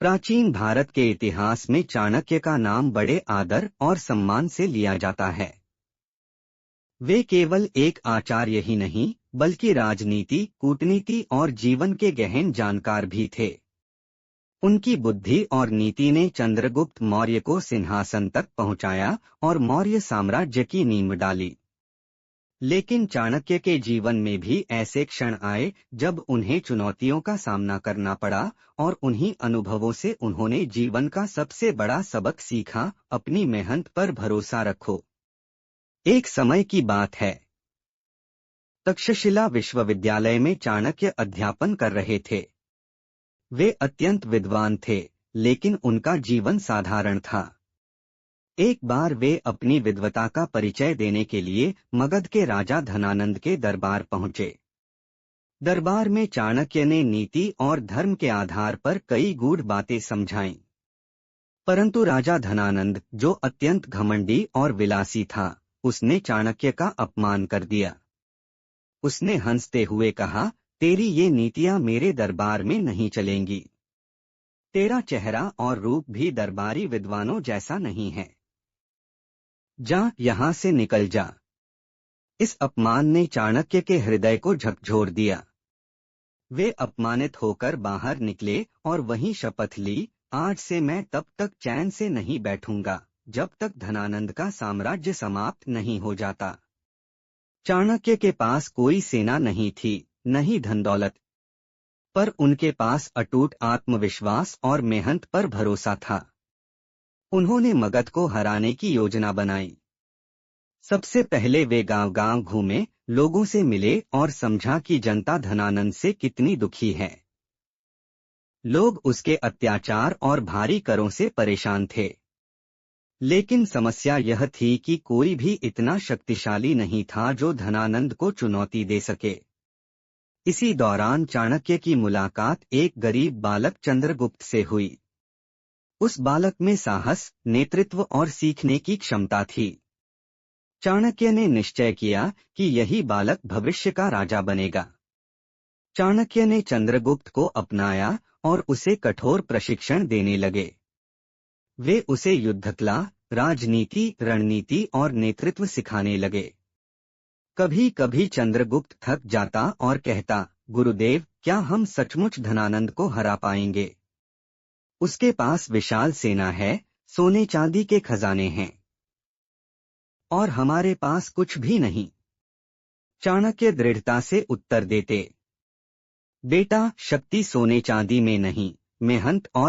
प्राचीन भारत के इतिहास में चाणक्य का नाम बड़े आदर और सम्मान से लिया जाता है। वे केवल एक आचार्य ही नहीं, बल्कि राजनीति, कूटनीति और जीवन के गहन जानकार भी थे। उनकी बुद्धि और नीति ने चंद्रगुप्त मौर्य को सिंहासन तक पहुंचाया और मौर्य साम्राज्य की नींव डाली। लेकिन चाणक्य के जीवन में भी ऐसे क्षण आए जब उन्हें चुनौतियों का सामना करना पड़ा, और उन्हीं अनुभवों से उन्होंने जीवन का सबसे बड़ा सबक सीखा: अपनी मेहनत पर भरोसा रखो। एक समय की बात है। तक्षशिला विश्वविद्यालय में चाणक्य अध्यापन कर रहे थे। वे अत्यंत विद्वान थे, लेकिन उनका जीवन साधारण था। एक बार वे अपनी विद्वता का परिचय देने के लिए मगध के राजा धनानंद के दरबार पहुंचे। दरबार में चाणक्य ने नीति और धर्म के आधार पर कई गूढ़ बातें समझाईं। परंतु राजा धनानंद, जो अत्यंत घमंडी और विलासी था, उसने चाणक्य का अपमान कर दिया। उसने हंसते हुए कहा, तेरी ये नीतियां मेरे दरबार में नहीं चलेंगी। तेरा चेहरा और रूप भी दरबारी विद्वानों जैसा नहीं है। जा, यहां से निकल जा। इस अपमान ने चाणक्य के हृदय को झकझोर दिया। वे अपमानित होकर बाहर निकले और वहीं शपथ ली, आज से मैं तब तक चैन से नहीं बैठूंगा जब तक धनानंद का साम्राज्य समाप्त नहीं हो जाता। चाणक्य के पास कोई सेना नहीं थी, न ही धन दौलत, पर उनके पास अटूट आत्मविश्वास और मेहनत पर भरोसा था। उन्होंने मगध को हराने की योजना बनाई। सबसे पहले वे गांव-गांव घूमे, लोगों से मिले और समझा कि जनता धनानंद से कितनी दुखी है। लोग उसके अत्याचार और भारी करों से परेशान थे। लेकिन समस्या यह थी कि कोई भी इतना शक्तिशाली नहीं था जो धनानंद को चुनौती दे सके। इसी दौरान चाणक्य की मुलाकात एक गरीब बालक चंद्रगुप्त से हुई। उस बालक में साहस, नेतृत्व और सीखने की क्षमता थी। चाणक्य ने निश्चय किया कि यही बालक भविष्य का राजा बनेगा। चाणक्य ने चंद्रगुप्त को अपनाया और उसे कठोर प्रशिक्षण देने लगे। वे उसे युद्धकला, राजनीति, रणनीति और नेतृत्व सिखाने लगे। कभी कभी चंद्रगुप्त थक जाता और कहता, गुरुदेव, क्या हम सचमुच धनानंद को हरा पाएंगे? उसके पास विशाल सेना है, सोने चांदी के खजाने हैं, और हमारे पास कुछ भी नहीं। चाणक्य दृढ़ता से उत्तर देते, बेटा, शक्ति सोने चांदी में नहीं, मेहनत और